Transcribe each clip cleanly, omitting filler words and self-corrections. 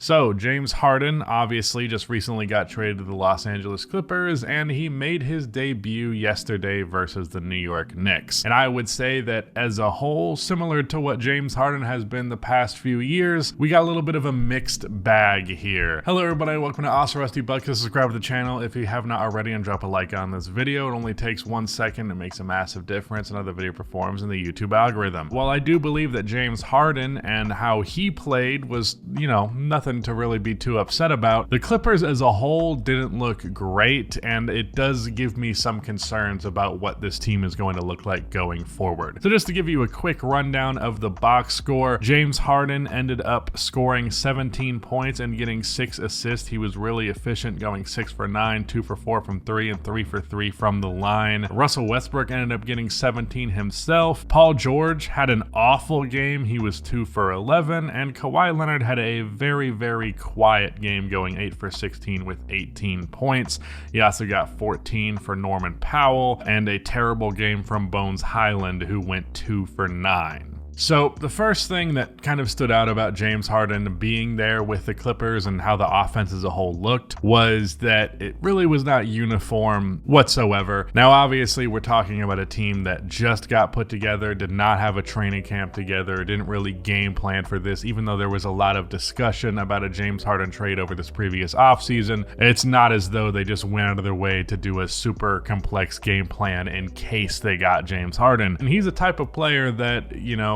So, James Harden obviously just recently got traded to the Los Angeles Clippers, and he made his debut yesterday versus the New York Knicks. And I would say that as a whole, similar to what James Harden has been the past few years, we got a little bit of a mixed bag here. Hello everybody, welcome to Awesome Rusty Buckets. Subscribe to the channel if you have not already and drop a like on this video. It only takes 1 second. It makes a massive difference in how the video performs in the YouTube algorithm. While I do believe that James Harden and how he played was, nothing to really be too upset about, the Clippers as a whole didn't look great, and it does give me some concerns about what this team is going to look like going forward. So just to give you a quick rundown of the box score, James Harden ended up scoring 17 points and getting 6 assists. He was really efficient, going 6 for 9, 2 for 4 from 3, and 3 for 3 from the line. Russell Westbrook ended up getting 17 himself. Paul George had an awful game. He was 2 for 11, and Kawhi Leonard had a very quiet game, going 8 for 16 with 18 points. He also got 14 for Norman Powell and a terrible game from Bones Highland, who went 2 for 9. So the first thing that kind of stood out about James Harden being there with the Clippers and how the offense as a whole looked was that it really was not uniform whatsoever. Now, obviously, we're talking about a team that just got put together, did not have a training camp together, didn't really game plan for this, even though there was a lot of discussion about a James Harden trade over this previous offseason. It's not as though they just went out of their way to do a super complex game plan in case they got James Harden. And he's the type of player that,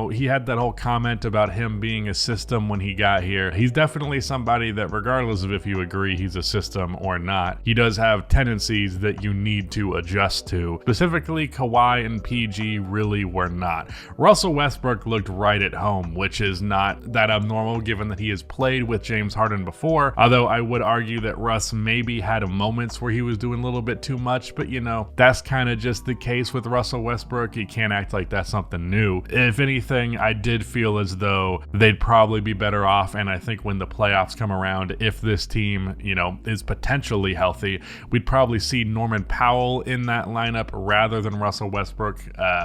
he had that whole comment about him being a system when he got here. He's definitely somebody that, regardless of if you agree he's a system or not, he does have tendencies that you need to adjust to. Specifically, Kawhi and PG really were not. Russell Westbrook looked right at home, which is not that abnormal given that he has played with James Harden before, although I would argue that Russ maybe had moments where he was doing a little bit too much, but that's kind of just the case with Russell Westbrook. You can't act like that's something new. If anything, I did feel as though they'd probably be better off, and I think when the playoffs come around, if this team, is potentially healthy, we'd probably see Norman Powell in that lineup rather than Russell Westbrook.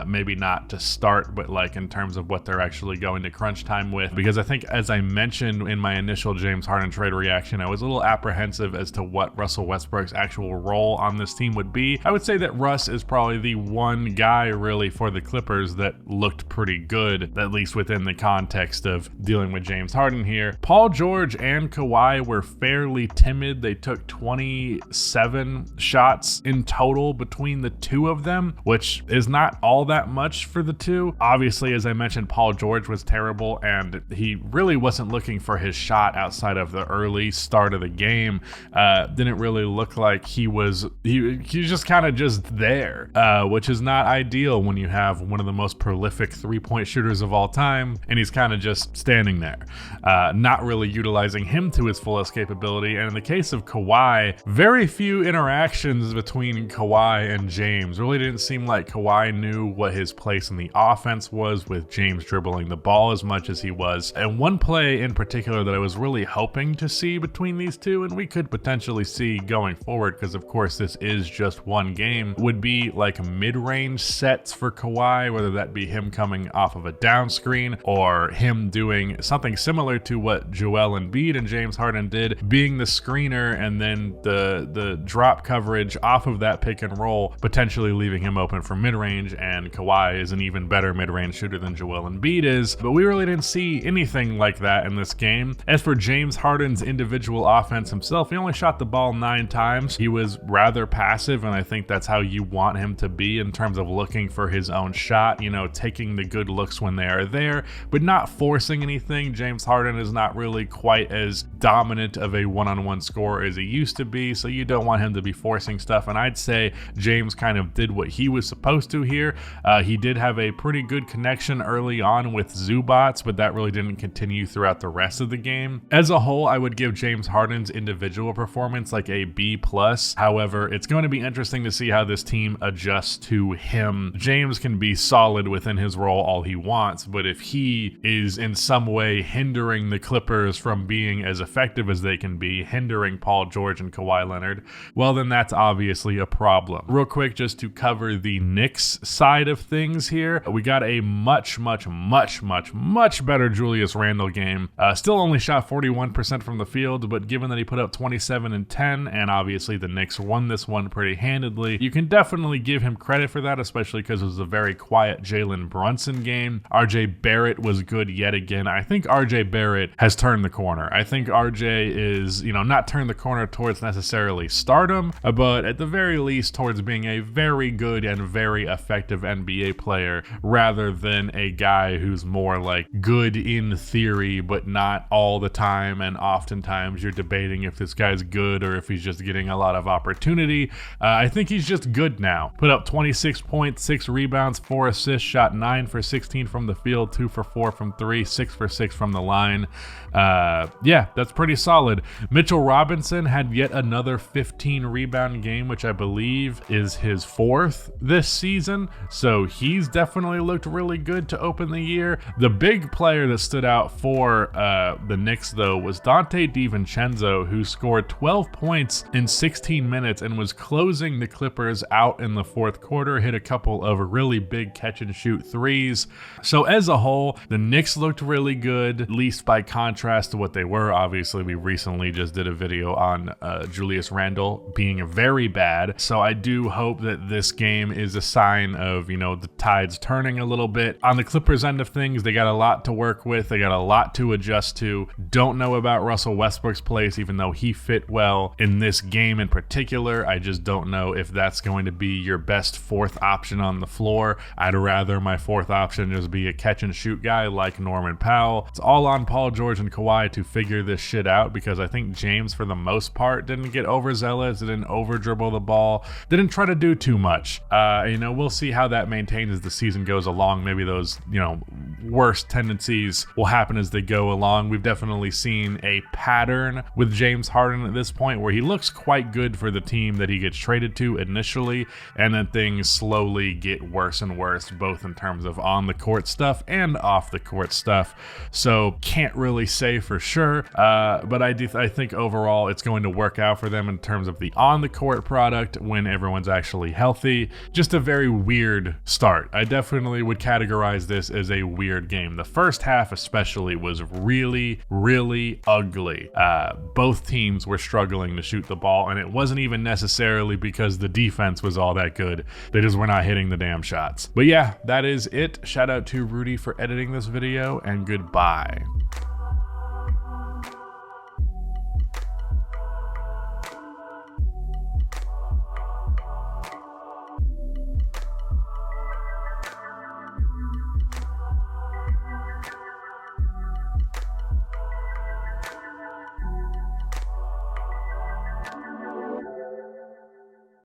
Maybe not to start, but like in terms of what they're actually going to crunch time with, because I think, as I mentioned in my initial James Harden trade reaction, I was a little apprehensive as to what Russell Westbrook's actual role on this team would be. I would say that Russ is probably the one guy really for the Clippers that looked pretty good, at least within the context of dealing with James Harden here. Paul George and Kawhi were fairly timid. They took 27 shots in total between the two of them, which is not all that much for the two. Obviously, as I mentioned, Paul George was terrible, and he really wasn't looking for his shot outside of the early start of the game. Didn't really look like he was just kind of just there, which is not ideal when you have one of the most prolific three-point shooters of all time, and he's kind of just standing there, not really utilizing him to his fullest capability. And in the case of Kawhi, very few interactions between Kawhi and James. Really didn't seem like Kawhi knew what his place in the offense was, with James dribbling the ball as much as he was. And one play in particular that I was really hoping to see between these two, and we could potentially see going forward, because of course this is just one game, would be like mid-range sets for Kawhi, whether that be him coming off of a down screen or him doing something similar to what Joel Embiid and James Harden did, being the screener and then the drop coverage off of that pick and roll, potentially leaving him open for mid-range. And Kawhi is an even better mid-range shooter than Joel Embiid is, but we really didn't see anything like that in this game. As for James Harden's individual offense himself, he only shot the ball 9 times. He was rather passive, and I think that's how you want him to be in terms of looking for his own shot, taking the good looks when they are there, but not forcing anything. James Harden is not really quite as dominant of a one-on-one scorer as he used to be, so you don't want him to be forcing stuff. And I'd say James kind of did what he was supposed to here. He did have a pretty good connection early on with Zubats, but that really didn't continue throughout the rest of the game. As a whole, I would give James Harden's individual performance like a B+. However, it's going to be interesting to see how this team adjusts to him. James can be solid within his role all he wants, wants, but if he is in some way hindering the Clippers from being as effective as they can be, hindering Paul George and Kawhi Leonard, well, then that's obviously a problem. Real quick, just to cover the Knicks side of things here, we got a much better Julius Randle game. Still only shot 41% from the field, but given that he put up 27 and 10, and obviously the Knicks won this one pretty handedly, you can definitely give him credit for that, especially because it was a very quiet Jalen Brunson game. RJ Barrett was good yet again. I think RJ Barrett has turned the corner. I think RJ is, not turned the corner towards necessarily stardom, but at the very least towards being a very good and very effective NBA player, rather than a guy who's more like good in theory, but not all the time. And oftentimes you're debating if this guy's good or if he's just getting a lot of opportunity. I think he's just good now. Put up 26 points, 6 rebounds, 4 assists, shot 9 for 16 from the field, 2 for 4 from 3, 6 for 6 from the line. Yeah, that's pretty solid. Mitchell Robinson had yet another 15 rebound game, which I believe is his 4th this season. So he's definitely looked really good to open the year. The big player that stood out for the Knicks, though, was Dante DiVincenzo, who scored 12 points in 16 minutes and was closing the Clippers out in the 4th quarter, hit a couple of really big catch and shoot threes. So as a whole, the Knicks looked really good, at least by contrast to what they were. Obviously, we recently just did a video on Julius Randle being very bad. So I do hope that this game is a sign of, the tides turning a little bit. On the Clippers end of things, they got a lot to work with. They got a lot to adjust to. Don't know about Russell Westbrook's place, even though he fit well in this game in particular. I just don't know if that's going to be your best 4th option on the floor. I'd rather my 4th option just be a catch and shoot guy like Norman Powell. It's all on Paul George and Kawhi to figure this shit out, because I think James, for the most part, didn't get overzealous, didn't over dribble the ball, didn't try to do too much. We'll see how that maintains as the season goes along. Maybe those, worst tendencies will happen as they go along. We've definitely seen a pattern with James Harden at this point where he looks quite good for the team that he gets traded to initially, and then things slowly get worse and worse, both in terms of on the court stuff and off the court stuff. So can't really say for sure, but I think overall it's going to work out for them in terms of the on the court product when everyone's actually healthy. Just a very weird start. I definitely would categorize this as a weird game. The first half especially was really ugly. Both teams were struggling to shoot the ball, and it wasn't even necessarily because the defense was all that good. They just were not hitting the damn shots. But yeah, that is it. Shout out to Rudy for editing this video, and goodbye.